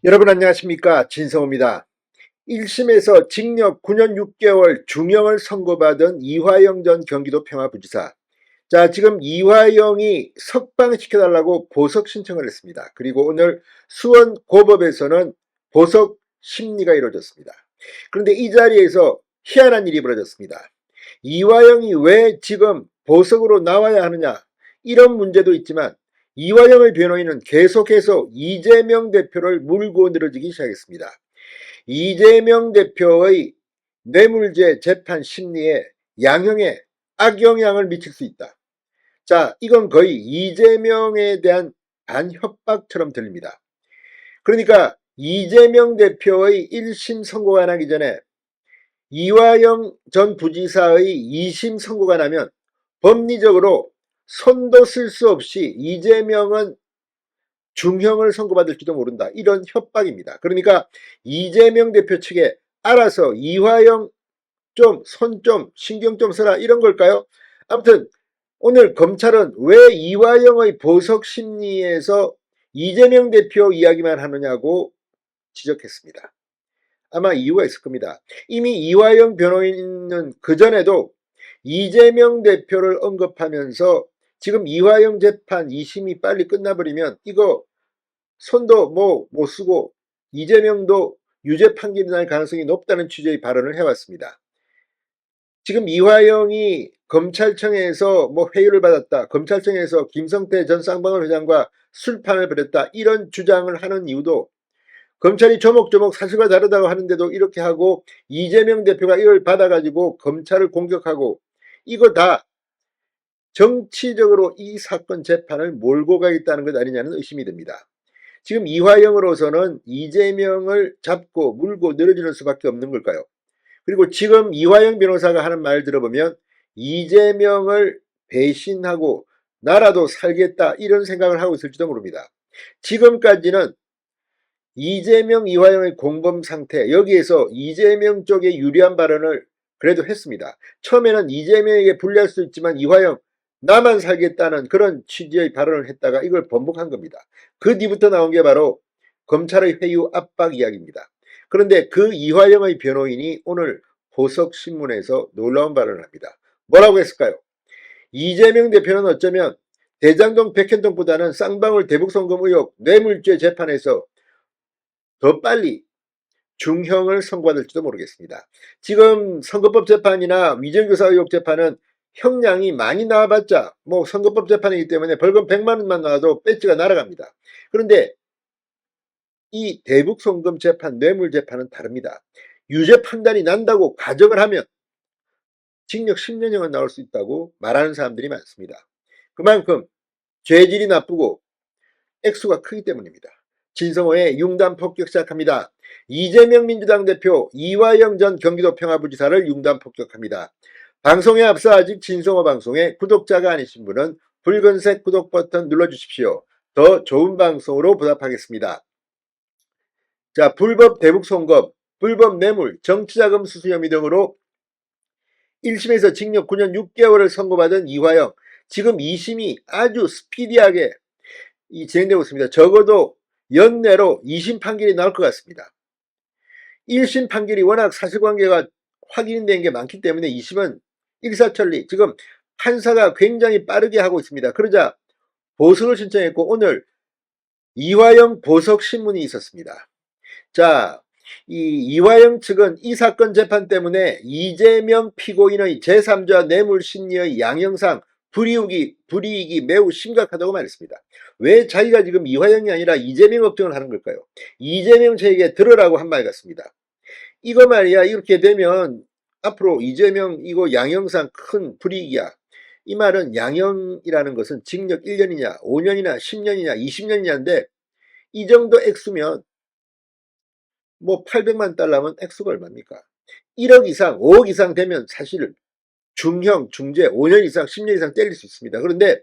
여러분 안녕하십니까, 진성호입니다. 1심에서 징역 9년 6개월 중형을 선고받은 이화영 전 경기도 평화부지사. 자, 지금 이화영이 석방시켜달라고 보석 신청을 했습니다. 그리고 오늘 수원고법에서는 보석 심리가 이루어졌습니다. 그런데 이 자리에서 희한한 일이 벌어졌습니다. 이화영이 왜 지금 보석으로 나와야 하느냐, 이런 문제도 있지만 이화영의 변호인은 계속해서 이재명 대표를 물고 늘어지기 시작했습니다. 이재명 대표의 뇌물죄 재판 심리에 양형에 악영향을 미칠 수 있다. 자, 이건 거의 이재명에 대한 반협박처럼 들립니다. 그러니까 이재명 대표의 1심 선고가 나기 전에 이화영 전 부지사의 2심 선고가 나면 법리적으로 손도 쓸 수 없이 이재명은 중형을 선고받을지도 모른다. 이런 협박입니다. 그러니까 이재명 대표 측에 알아서 이화영 손 좀 신경 좀 써라, 이런 걸까요? 아무튼 오늘 검찰은 왜 이화영의 보석 심리에서 이재명 대표 이야기만 하느냐고 지적했습니다. 아마 이유가 있을 겁니다. 이미 이화영 변호인은 그전에도 이재명 대표를 언급하면서 지금 이화영 재판 2심이 빨리 끝나버리면 이거 손도 못 쓰고 이재명도 유죄 판결이 날 가능성이 높다는 취지의 발언을 해왔습니다. 지금 이화영이 검찰청에서 회유를 받았다, 검찰청에서 김성태 전 쌍방울 회장과 술판을 벌였다, 이런 주장을 하는 이유도 검찰이 조목조목 사실과 다르다고 하는데도 이렇게 하고 이재명 대표가 이걸 받아가지고 검찰을 공격하고, 이거 다 정치적으로 이 사건 재판을 몰고 가겠다는 것 아니냐는 의심이 듭니다. 지금 이화영으로서는 이재명을 잡고 물고 늘어지는 수밖에 없는 걸까요? 그리고 지금 이화영 변호사가 하는 말 들어보면 이재명을 배신하고 나라도 살겠다, 이런 생각을 하고 있을지도 모릅니다. 지금까지는 이재명, 이화영의 공범 상태, 여기에서 이재명 쪽에 유리한 발언을 그래도 했습니다. 처음에는 이재명에게 불리할 수 있지만 이화영 나만 살겠다는 그런 취지의 발언을 했다가 이걸 번복한 겁니다. 그 뒤부터 나온 게 바로 검찰의 회유 압박 이야기입니다. 그런데 그 이화영의 변호인이 오늘 보석신문에서 놀라운 발언을 합니다. 뭐라고 했을까요? 이재명 대표는 어쩌면 대장동 백현동보다는 쌍방울 대북송금 의혹 뇌물죄 재판에서 더 빨리 중형을 선고받을지도 모르겠습니다. 지금 선거법 재판이나 위정교사 의혹 재판은 형량이 많이 나와봤자 선거법 재판이기 때문에 벌금 100만 원만 나와도 배지가 날아갑니다. 그런데 이 대북송금 재판, 뇌물 재판은 다릅니다. 유죄 판단이 난다고 가정을 하면 징역 10년형은 나올 수 있다고 말하는 사람들이 많습니다. 그만큼 죄질이 나쁘고 액수가 크기 때문입니다. 진성호의 융단 폭격 시작합니다. 이재명 민주당 대표 이화영 전 경기도 평화부지사를 융단 폭격합니다. 방송에 앞서 아직 진성호 방송에 구독자가 아니신 분은 붉은색 구독 버튼 눌러주십시오. 더 좋은 방송으로 보답하겠습니다. 자, 불법 대북송금, 불법 뇌물, 정치자금 수수 혐의 등으로 1심에서 징역 9년 6개월을 선고받은 이화영, 지금 2심이 아주 스피디하게 진행되고 있습니다. 적어도 연내로 2심 판결이 나올 것 같습니다. 1심 판결이 워낙 사실관계가 확인된 게 많기 때문에 2심은 일사천리, 지금 판사가 굉장히 빠르게 하고 있습니다. 그러자 보석을 신청했고 오늘 이화영 보석 신문이 있었습니다. 자, 이화영 측은 이 사건 재판 때문에 이재명 피고인의 제3자 뇌물 심리의 양형상 불이익이 매우 심각하다고 말했습니다. 왜 자기가 지금 이화영이 아니라 이재명 걱정을 하는 걸까요? 이재명 측에게 들으라고 한 말 같습니다. 이거 말이야, 이렇게 되면 앞으로 이재명 이거 양형상 큰 불이익이야. 이 말은 양형이라는 것은 징역 1년이냐 5년이냐 10년이냐 20년이냐인데 이 정도 액수면 800만 달러면 액수가 얼마입니까? 1억 이상 5억 이상 되면 사실 중형, 중죄 5년 이상 10년 이상 때릴 수 있습니다. 그런데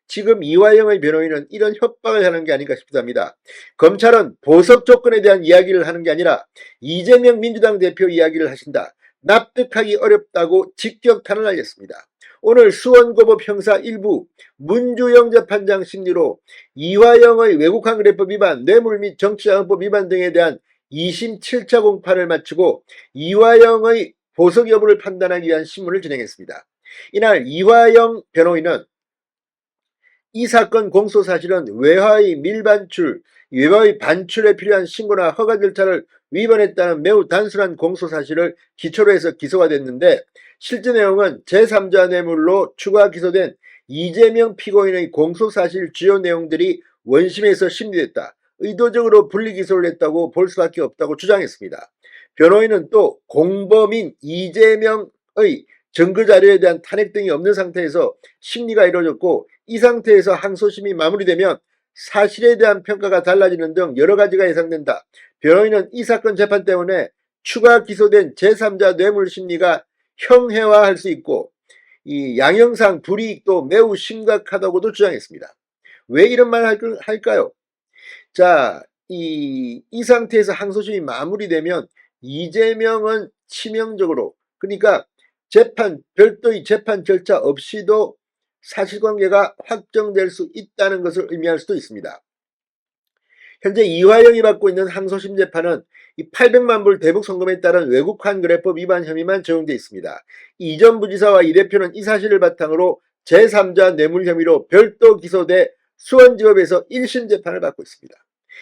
지금 이화영의 변호인은 이런 협박을 하는 게 아닌가 싶기도 합니다. 검찰은 보석 조건에 대한 이야기를 하는 게 아니라 이재명 민주당 대표 이야기를 하신다. 납득하기 어렵다고 직격탄을 날렸습니다. 오늘 수원고법 형사 1부 문주영 재판장 심리로 이화영의 외국환급법 위반, 뇌물 및 정치자금법 위반 등에 대한 2심 7차 공판을 마치고 이화영의 보석 여부를 판단하기 위한 신문을 진행했습니다. 이날 이화영 변호인은 이 사건 공소 사실은 외화의 반출에 필요한 신고나 허가 절차를 위반했다는 매우 단순한 공소 사실을 기초로 해서 기소가 됐는데, 실제 내용은 제3자 뇌물로 추가 기소된 이재명 피고인의 공소 사실 주요 내용들이 원심에서 심리됐다, 의도적으로 분리 기소를 했다고 볼 수밖에 없다고 주장했습니다. 변호인은 또 공범인 이재명의 증거자료에 대한 탄핵 등이 없는 상태에서 심리가 이루어졌고, 이 상태에서 항소심이 마무리되면 사실에 대한 평가가 달라지는 등 여러 가지가 예상된다. 변호인은 이 사건 재판 때문에 추가 기소된 제3자 뇌물 심리가 형해화할 수 있고 이 양형상 불이익도 매우 심각하다고도 주장했습니다. 왜 이런 말을 할까요? 자, 이 상태에서 항소심이 마무리되면 이재명은 치명적으로, 그러니까 별도의 재판 절차 없이도 사실관계가 확정될 수 있다는 것을 의미할 수도 있습니다. 현재 이화영이 받고 있는 항소심 재판은 이 800만 불 대북 송금에 따른 외국환급법 위반 혐의만 적용되어 있습니다. 이 전 부지사와 이 대표는 이 사실을 바탕으로 제3자 뇌물 혐의로 별도 기소돼 수원지법에서 1심 재판을 받고 있습니다.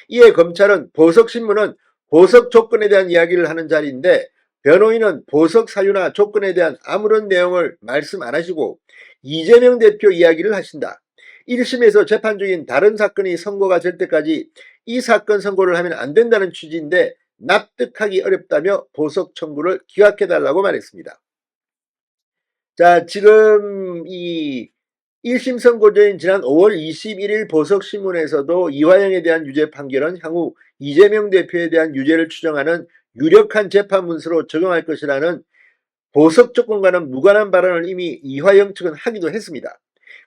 이에 검찰은 보석신문은 보석 조건에 대한 이야기를 하는 자리인데, 변호인은 보석 사유나 조건에 대한 아무런 내용을 말씀 안 하시고 이재명 대표 이야기를 하신다. 1심에서 재판 중인 다른 사건이 선고가 될 때까지 이 사건 선고를 하면 안 된다는 취지인데 납득하기 어렵다며 보석 청구를 기각해달라고 말했습니다. 자, 지금 이 1심 선고전인 지난 5월 21일 보석신문에서도 이화영에 대한 유죄 판결은 향후 이재명 대표에 대한 유죄를 추정하는 유력한 재판 문서로 적용할 것이라는 보석 조건과는 무관한 발언을 이미 이화영 측은 하기도 했습니다.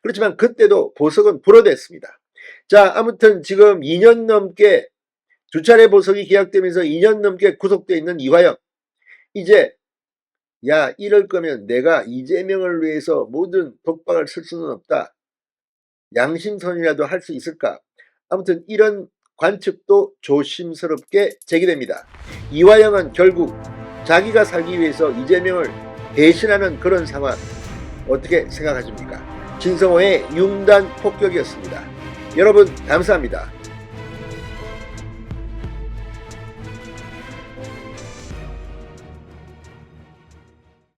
그렇지만 그때도 보석은 불어댔습니다. 자, 아무튼 지금 2년 넘게 두 차례 보석이 기각되면서 2년 넘게 구속되어 있는 이화영, 이제 야, 이럴 거면 내가 이재명을 위해서 모든 독박을 쓸 수는 없다, 양심선이라도 할 수 있을까? 아무튼 이런 관측도 조심스럽게 제기됩니다. 이화영은 결국 자기가 살기 위해서 이재명을 배신하는 그런 상황, 어떻게 생각하십니까? 진성호의 융단 폭격이었습니다. 여러분 감사합니다.